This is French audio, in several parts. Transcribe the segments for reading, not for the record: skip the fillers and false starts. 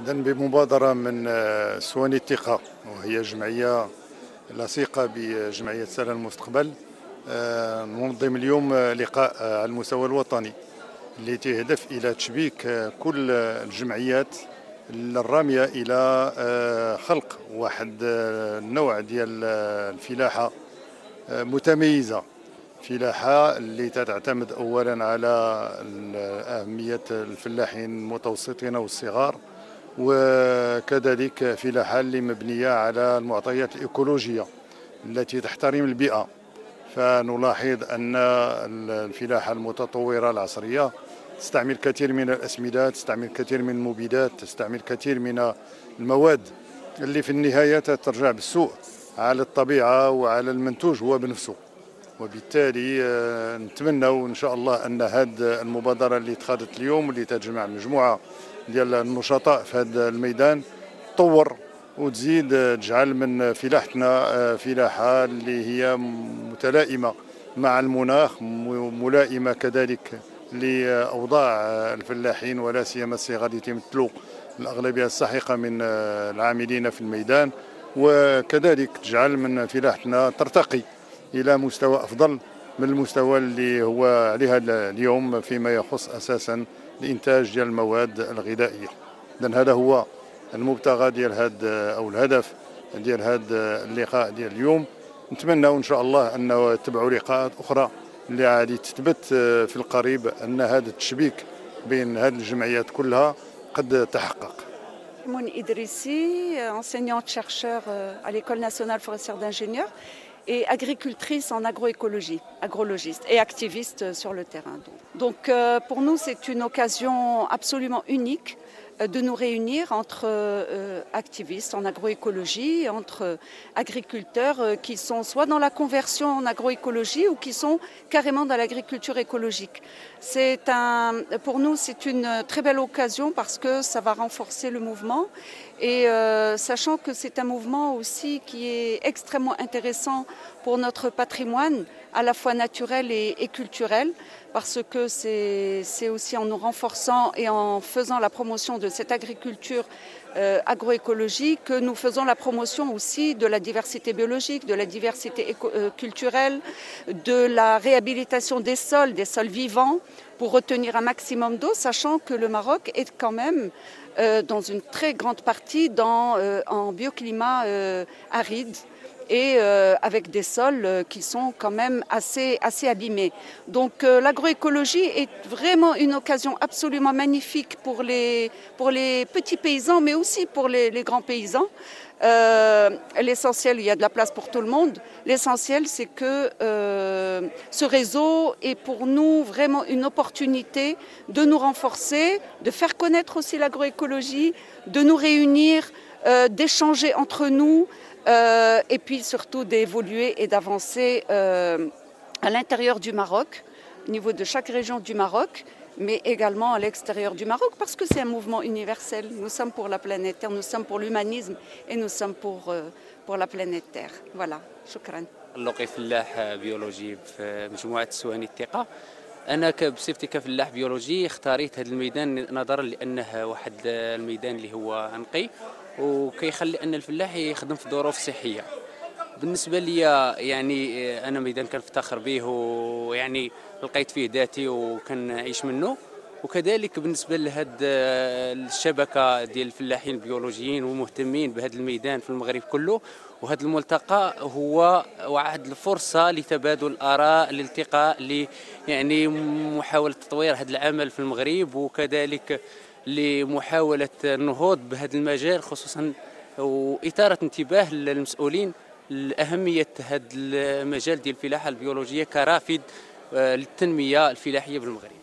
إذا بمبادرة من سواني الثقة، وهي جمعية لصيقة بجمعية سلام المستقبل. ننظم اليوم لقاء على المستوى الوطني اللي تهدف إلى تشبيك كل الجمعيات الرامية إلى خلق واحد النوع ديال الفلاحة متميزة، فلاحة اللي تعتمد أولا على أهمية الفلاحين المتوسطين والصغار، وكذلك فلاحة اللي مبنية على المعطيات الإيكولوجية التي تحترم البيئة. فنلاحظ أن الفلاحة المتطورة العصرية تستعمل كثير من الأسمدة، تستعمل كثير من المبيدات، تستعمل كثير من المواد اللي في النهاية ترجع بالسوء على الطبيعة وعلى المنتوج هو بنفسه. وبالتالي نتمنى وإن شاء الله أن هذه المبادرة اللي اتخذت اليوم واللي تجمع مجموعة ديال النشطاء في هذا الميدان تطور وتزيد تجعل من فلاحتنا فلاحة اللي هي متلائمة مع المناخ، ملائمة كذلك لأوضاع الفلاحين ولا سيما الصغار اللي يمثلوا الأغلبية الساحقة من العاملين في الميدان، وكذلك تجعل من فلاحتنا ترتقي إلى مستوى أفضل من المستوى اللي هو عليها اليوم فيما يخص أساسا الإنتاج ديال المواد الغذائية. إذن هذا هو المبتغى ديال هذا أو الهدف ديال هذا اللقاء ديال اليوم. نتمنى إن شاء الله أنه تتبعوا لقاءات أخرى اللي عادي تثبت في القريب أن هذا التشبيك بين هذه الجمعيات كلها قد تحقق. Mouni Idrissi, enseignante-chercheur à l'École nationale forestière d'ingénieurs et agricultrice en agroécologie, agrologiste et activiste sur le terrain. Donc pour nous, c'est une occasion absolument unique de nous réunir entre activistes en agroécologie, entre agriculteurs qui sont soit dans la conversion en agroécologie ou qui sont carrément dans l'agriculture écologique. Pour nous, c'est une très belle occasion parce que ça va renforcer le mouvement et sachant que c'est un mouvement aussi qui est extrêmement intéressant pour notre patrimoine, à la fois naturel et culturel, parce que c'est aussi en nous renforçant et en faisant la promotion de cette agriculture agroécologique que nous faisons la promotion aussi de la diversité biologique, de la diversité culturelle, de la réhabilitation des sols vivants pour retenir un maximum d'eau, sachant que le Maroc est quand même dans une très grande partie en bioclimat aride et avec des sols qui sont quand même assez abîmés. Donc l'agroécologie est vraiment une occasion absolument magnifique pour les petits paysans, mais aussi pour les grands paysans. L'essentiel, il y a de la place pour tout le monde. L'essentiel, c'est que ce réseau est pour nous vraiment une opportunité de nous renforcer, de faire connaître aussi l'agroécologie, de nous réunir, d'échanger entre nous, et puis surtout d'évoluer et d'avancer à l'intérieur du Maroc, au niveau de chaque région du Maroc, mais également à l'extérieur du Maroc, parce que c'est un mouvement universel. Nous sommes pour la planète Terre, nous sommes pour l'humanisme et nous sommes pour la planète Terre. Voilà, shukran. اللقي فلاح بيولوجي في مجموعة سواني الثقة. أنا بصفتي كفلاح بيولوجي اختاريت هذا الميدان نظرا لأنه واحد الميدان اللي هو نقي وكيخلي أن الفلاح يخدم في ظروف صحية. بالنسبة لي يعني أنا ميدان كنفتخر به ويعني لقيت فيه ذاتي وكنعيش منه، وكذلك بالنسبة لهذه الشبكة ديال الفلاحين البيولوجيين ومهتمين بهذا الميدان في المغرب كله. وهذا الملتقى هو واحد الفرصة لتبادل الآراء، للالتقاء، يعني محاولة تطوير هذا العمل في المغرب، وكذلك لمحاولة النهوض بهذا المجال، خصوصا وإثارة انتباه للمسؤولين لأهمية هذا المجال ديال الفلاحة البيولوجية كرافد للتنمية الفلاحية بالمغرب.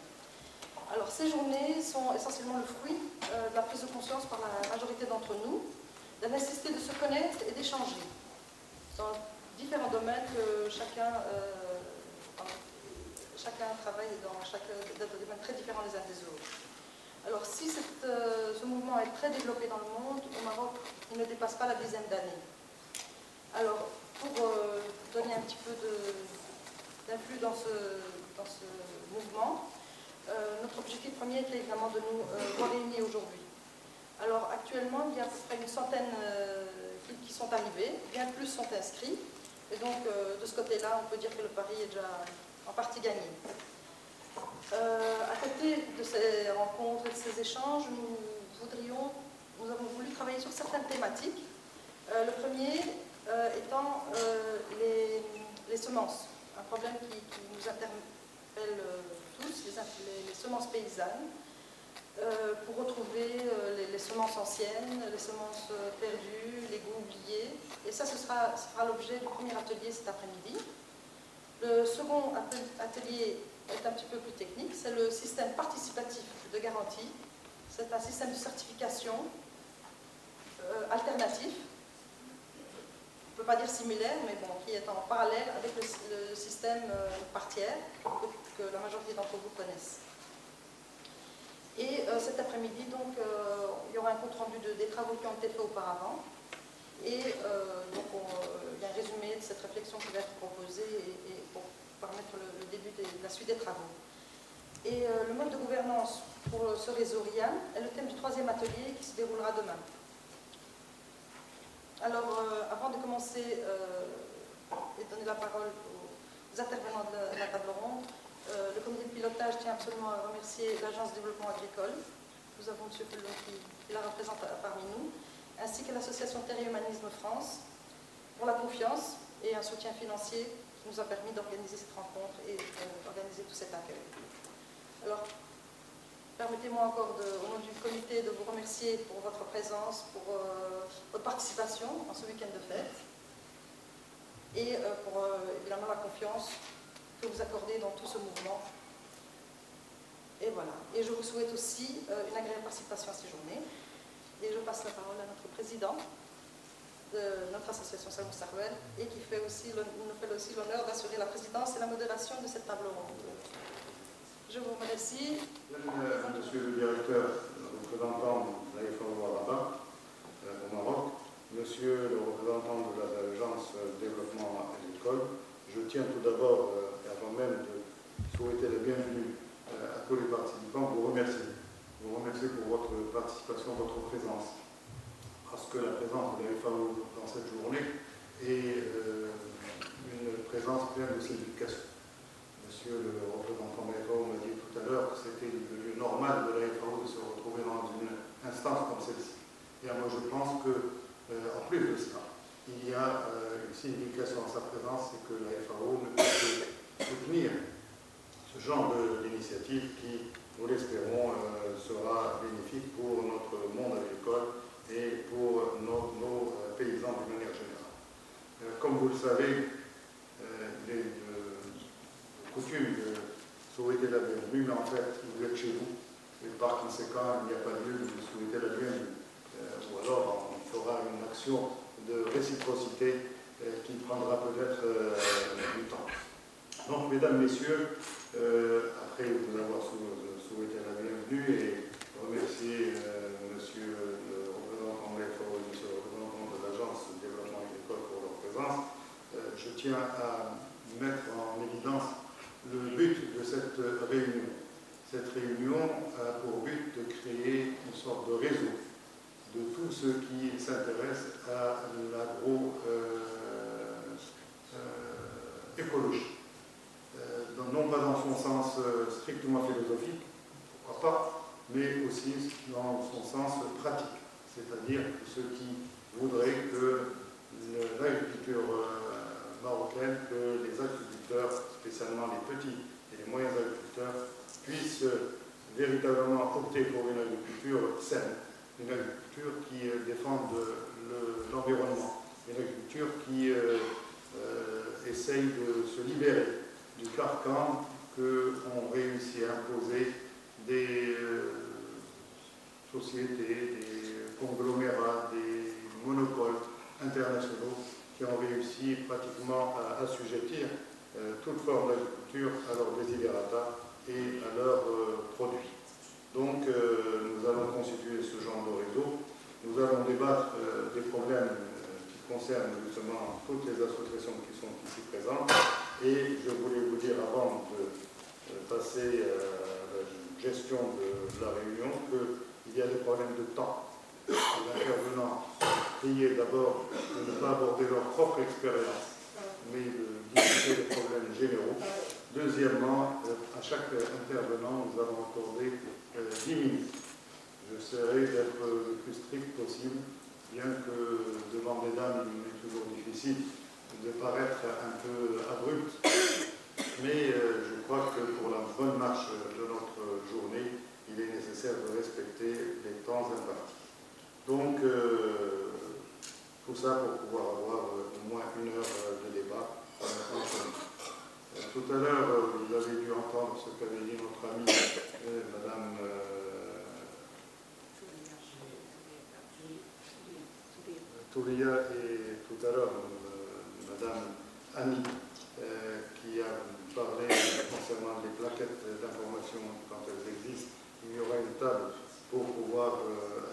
Alors ces journées sont essentiellement le fruit de la prise de conscience par la majorité d'entre nous, de la nécessité de se connaître et d'échanger dans différents domaines que chacun travaille dans des domaines très différents les uns des autres. Alors si ce mouvement est très développé dans le monde, au Maroc, il ne dépasse pas la dizaine d'années. Alors pour donner un petit peu d'influx dans ce mouvement, notre objectif premier était évidemment de nous réunir aujourd'hui. Alors actuellement, il y a à peu près une centaine qui sont arrivés, bien plus sont inscrits. Et donc, de ce côté-là, on peut dire que le pari est déjà en partie gagné. À côté de ces rencontres et de ces échanges, nous avons voulu travailler sur certaines thématiques. Le premier étant les semences, un problème qui nous interpelle tous, les semences paysannes, pour retrouver les semences anciennes, les semences perdues, les goûts oubliés. Et ça, ce sera l'objet du premier atelier cet après-midi. Le second atelier est un petit peu plus technique, c'est le système participatif de garantie. C'est un système de certification alternatif, on ne peut pas dire similaire, mais bon, qui est en parallèle avec le système par tiers que la majorité d'entre vous connaissent. Et cet après-midi, donc, il y aura un compte-rendu des travaux qui ont été faits auparavant. Et donc, il y a un résumé de cette réflexion qui va être proposée et pour permettre le début de la suite des travaux. Et le mode de gouvernance pour ce réseau RIAN est le thème du troisième atelier qui se déroulera demain. Alors, avant de commencer et donner la parole aux intervenants de la table ronde, le comité de pilotage tient absolument à remercier l'Agence de développement agricole. Nous avons M. Pelon qui la représente parmi nous, ainsi que l'association Terre et Humanisme France, pour la confiance et un soutien financier qui nous a permis d'organiser cette rencontre et d'organiser tout cet accueil. Alors, permettez-moi encore, au nom du comité, de vous remercier pour votre présence, pour votre participation en ce week-end de fête et pour évidemment la confiance que vous accordez dans tout ce mouvement. Et voilà. Et je vous souhaite aussi une agréable participation à ces journées. Et je passe la parole à notre président de notre association Salomon Sarwell et qui nous fait aussi l'honneur d'assurer la présidence et la modération de cette table ronde. Je vous remercie. Monsieur le directeur, représentant de l'AFAO à Rabat, au Maroc, monsieur le représentant de l'Agence de développement agricole, je tiens tout d'abord, avant même de souhaiter la bienvenue à tous les participants, vous remercier. Vous remercier pour votre participation, votre présence. Parce que la présence de l'AFAO dans cette journée est une présence pleine de signification. Monsieur le représentant de l'AFAO m'a dit tout à l'heure que c'était le lieu normal de l'AFAO de se retrouver dans une instance comme celle-ci. Et moi je pense que, en plus de cela, il y a une signification à sa présence, c'est que l'AFAO ne peut que soutenir ce genre d'initiative qui, nous l'espérons, sera bénéfique pour notre monde agricole et pour nos paysans de manière générale. Comme vous le savez, il est coutume de souhaiter la bienvenue, mais en fait, vous êtes chez vous, et par conséquent, il n'y a pas lieu de vous souhaiter la bienvenue. Ou alors, on fera une action de réciprocité qui prendra peut-être du temps. Donc, mesdames, messieurs, après vous avoir souhaité la bienvenue et remercier monsieur le représentant de l'AFAO et monsieur le représentant de l'Agence de développement agricole pour leur présence, je tiens à mettre en évidence le but de cette réunion. Cette réunion a pour but de créer une sorte de réseau de tous ceux qui s'intéressent à l'agroécologie. Non pas dans son sens strictement philosophique, pourquoi pas, mais aussi dans son sens pratique, c'est-à-dire ceux qui voudraient que l'agriculture marocaine, que les agriculteurs, spécialement les petits et les moyens agriculteurs, puissent véritablement opter pour une agriculture saine, une agriculture qui défende l'environnement, une agriculture qui essaye de se libérer du carcan qu'ont réussi à imposer des sociétés, des conglomérats, des monopoles internationaux qui ont réussi pratiquement à assujettir toute forme d'agriculture à leurs desiderata et à leurs produits. Donc nous allons constituer ce genre de réseau. Nous allons débattre des problèmes qui concernent justement toutes les associations qui sont ici présentes. Et je voulais vous dire avant de passer à la gestion de la réunion qu'il y a des problèmes de temps. Il y intervenants priés d'abord de ne pas aborder leur propre expérience, mais de discuter des problèmes généraux. Deuxièmement, à chaque intervenant, nous avons accordé 10 minutes. J'essaierai d'être le plus strict possible, bien que devant mesdames, il est toujours difficile de paraître un peu abrupt. Mais je crois que pour la bonne marche de notre journée, il est nécessaire de respecter les temps impartis. Donc, tout ça pour pouvoir avoir au moins 1 heure de débat. Tout à l'heure, vous avez dû entendre ce qu'avait dit notre amie, Madame Touria, et tout à l'heure, Madame Annie, qui a parlé concernant les plaquettes d'information quand elles existent. Il y aura une table pour pouvoir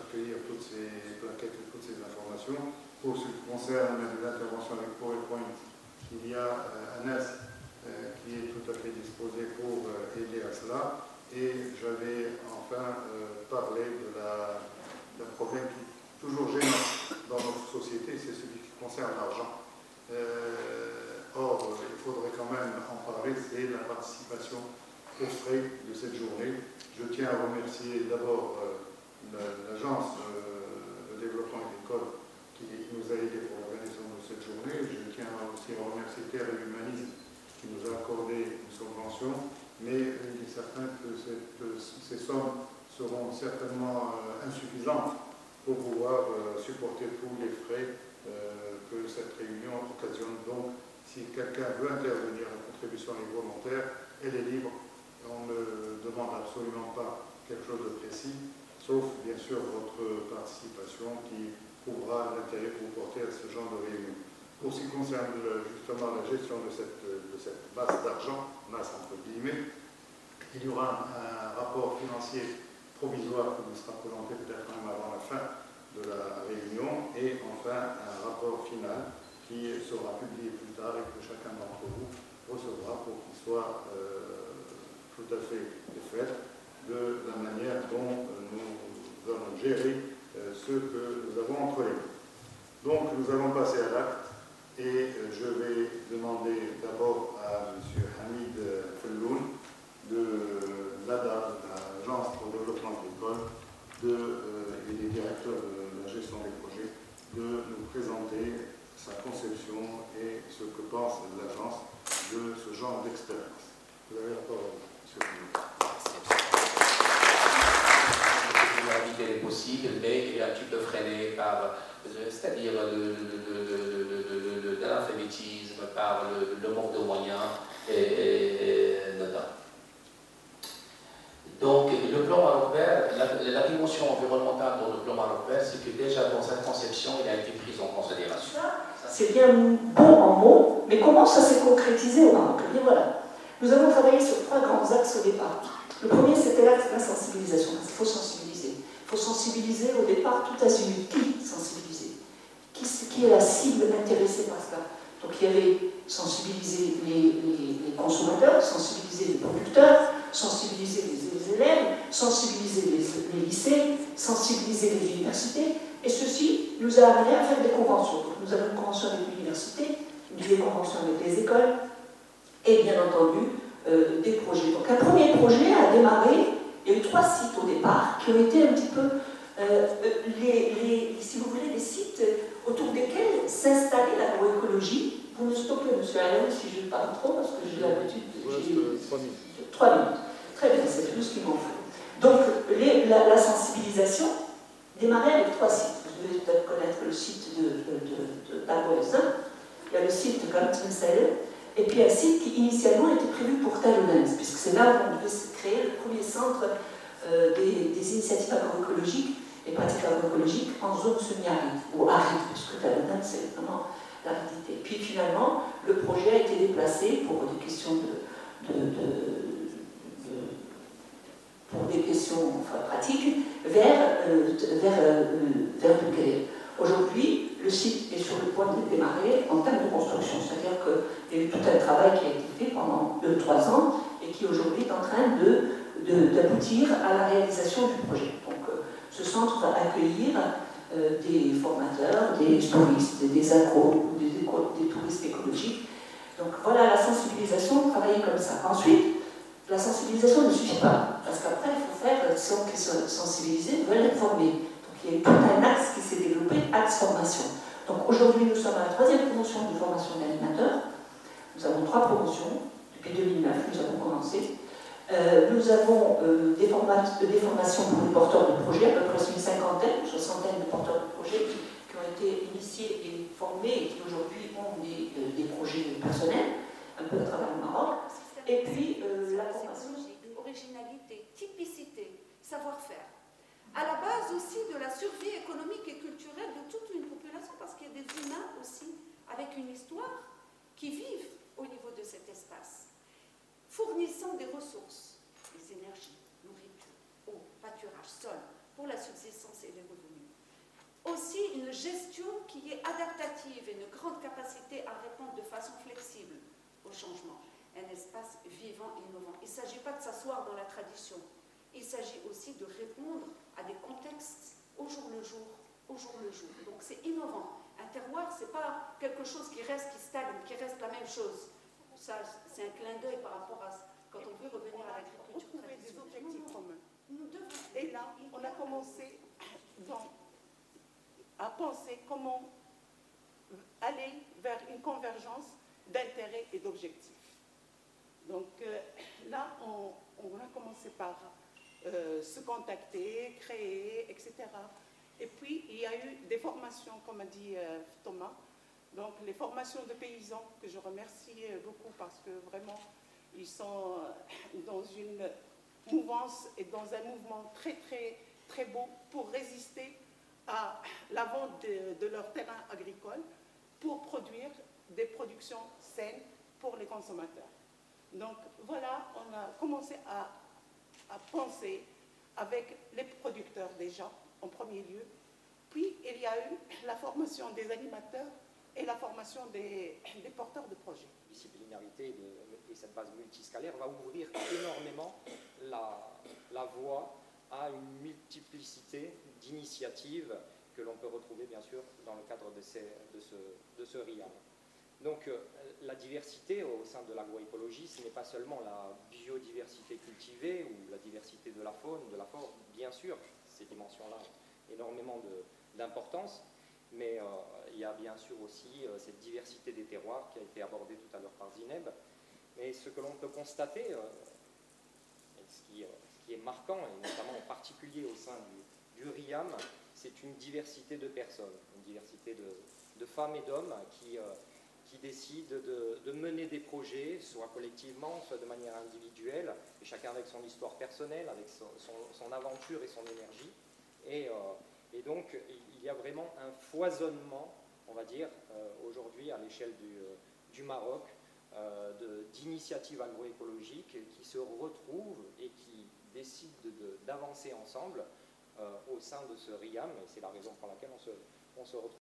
accueillir toutes ces plaquettes et toutes ces informations. Pour ce qui concerne l'intervention avec PowerPoint, il y a Anas qui est tout à fait disposé pour aider à cela. Et j'avais enfin parlé d'un problème qui est toujours gênant dans notre société, c'est celui qui concerne l'argent. Or, il faudrait quand même en parler, c'est la participation aux frais de cette journée. Je tiens à remercier d'abord l'agence de développement agricole qui nous a aidés pour l'organisation de cette journée. Je tiens aussi à remercier Terre et l'Humanisme qui nous a accordé une subvention, mais il est certain que ces sommes seront certainement insuffisantes pour pouvoir supporter tous les frais que cette réunion occasionne. Donc, si quelqu'un veut intervenir, la contribution est volontaire, elle est libre. On ne demande absolument pas quelque chose de précis, sauf bien sûr votre participation qui prouvera l'intérêt que vous portez à ce genre de réunion. Pour ce qui concerne justement la gestion de cette masse d'argent, masse entre guillemets, il y aura un rapport financier provisoire qui nous sera présenté peut-être même avant la fin de la réunion, et enfin un rapport final qui sera publié plus tard et que chacun d'entre vous recevra pour qu'il soit tout à fait fait de la manière dont nous allons gérer ce que nous avons entre les mains. Donc nous allons passer à l'acte et je vais demander d'abord à M. Hamid Felloun de l'ADA, l'Agence pour le développement agricole, et des directeurs de la gestion des projets, de nous présenter sa conception et ce que pense l'agence de ce genre d'expérience. Vous avez la parole, M. Felloun. La vitesse est possible, mais il est un petit peu freiné par, c'est-à-dire de l'alphabétisme, par le manque de moyens, et notamment. Donc, le plan marocain, la dimension environnementale dans le plan marocain, c'est que déjà dans sa conception, il a été pris en considération. C'est bien beau en mots, mais comment ça s'est concrétisé au Maroc? Et bien voilà, nous avons travaillé sur 3 grands axes au départ. Le premier, c'était l'axe de la sensibilisation. Il faut sensibiliser. Il faut sensibiliser au départ tout azimut. Qui sensibiliser? Qui est la cible intéressée par cela? Donc il y avait sensibiliser les consommateurs, sensibiliser les producteurs, sensibiliser les élèves, sensibiliser les lycées, sensibiliser les universités. Et ceci nous a amené à faire des conventions. Donc, nous avons une convention avec l'université, des conventions avec les écoles, et bien entendu des projets. Donc un premier projet a démarré. Il y a eu 3 sites au départ qui ont été un petit peu, si vous voulez, les sites autour desquels s'installait l'agroécologie. Vous me stoppez, monsieur Alain, si je parle trop, parce que j'ai l'habitude de... 3 minutes. 3 minutes. Très bien, c'est tout ce qu'il m'en faut. Donc, la sensibilisation démarrait avec 3 sites. Vous devez peut-être connaître le site de Tarouezin. Il y a le site de Kamtensel. Et puis un site qui initialement était prévu pour Talonnens, puisque c'est là où on devait créer le premier centre des initiatives agroécologiques et pratiques agroécologiques en zone semi-aride, ou aride, puisque Talonnens c'est vraiment l'aridité. Puis finalement, le projet a été déplacé pour des questions pratiques vers Bouguer. Aujourd'hui, le site est sur le point de démarrer en termes de construction, c'est-à-dire qu'il y a eu tout un travail qui a été fait pendant 2-3 ans et qui aujourd'hui est en train d'aboutir à la réalisation du projet. Donc ce centre va accueillir des formateurs, des touristes, des agros, des touristes écologiques. Donc voilà, la sensibilisation, travailler comme ça. Ensuite, la sensibilisation ne suffit pas, parce qu'après, il faut faire, ceux qui sont sensibilisés veulent être formés. Donc il y a tout un axe qui s'est développé, axe formation. Donc aujourd'hui, nous sommes à la 3e promotion de formation d'animateurs. Nous avons 3 promotions. Depuis 2009, nous avons commencé. Nous avons des formations pour les porteurs de projets, à peu près une cinquantaine, une soixantaine de porteurs de projets qui ont été initiés et formés et qui aujourd'hui ont des projets personnels, un peu à travers le Maroc. Et puis la formation. Originalité, typicité, savoir-faire. À la base aussi de la survie économique et culturelle de toute une population, parce qu'il y a des humains aussi avec une histoire qui vivent au niveau de cet espace, fournissant des ressources, des énergies, nourriture, eau, pâturage, sol, pour la subsistance et les revenus. Aussi une gestion qui est adaptative et une grande capacité à répondre de façon flexible au changement. Un espace vivant et innovant. Il ne s'agit pas de s'asseoir dans la tradition. Il s'agit aussi de répondre à des contextes au jour le jour, au jour le jour. Donc c'est innovant. Un terroir, ce n'est pas quelque chose qui reste, qui stagne, qui reste la même chose. Ça, c'est un clin d'œil par rapport à quand on veut revenir à l'agriculture traditionnelle. Des objectifs communs. Et là, on a commencé à penser comment aller vers une convergence d'intérêts et d'objectifs. Donc là, on a commencé par se contacter, créer, etc. Et puis, il y a eu des formations, comme a dit Thomas, donc les formations de paysans, que je remercie beaucoup parce que vraiment, ils sont dans une mouvance et dans un mouvement très, très, très beau pour résister à la vente de leurs terrains agricoles pour produire des productions saines pour les consommateurs. Donc voilà, on a commencé à penser avec les producteurs déjà, en premier lieu. Puis il y a eu la formation des animateurs et la formation des porteurs de projets. La disciplinarité et cette base multiscalaire va ouvrir énormément la voie à une multiplicité d'initiatives que l'on peut retrouver bien sûr dans le cadre de ce RIAM. Donc la diversité au sein de l'agroécologie, ce n'est pas seulement la biodiversité cultivée ou la diversité de la faune, de la flore, bien sûr, ces dimensions-là ont énormément d'importance, mais il y a bien sûr aussi cette diversité des terroirs qui a été abordée tout à l'heure par Zineb. Mais ce que l'on peut constater, et ce qui est marquant, et notamment en particulier au sein du RIAM, c'est une diversité de personnes, une diversité de femmes et d'hommes qui décident de mener des projets, soit collectivement, soit de manière individuelle, et chacun avec son histoire personnelle, avec son aventure et son énergie. Et donc, il y a vraiment un foisonnement, on va dire, aujourd'hui à l'échelle du Maroc, d'initiatives agroécologiques qui se retrouvent et qui décident d'avancer ensemble au sein de ce RIAM, et c'est la raison pour laquelle on se retrouve.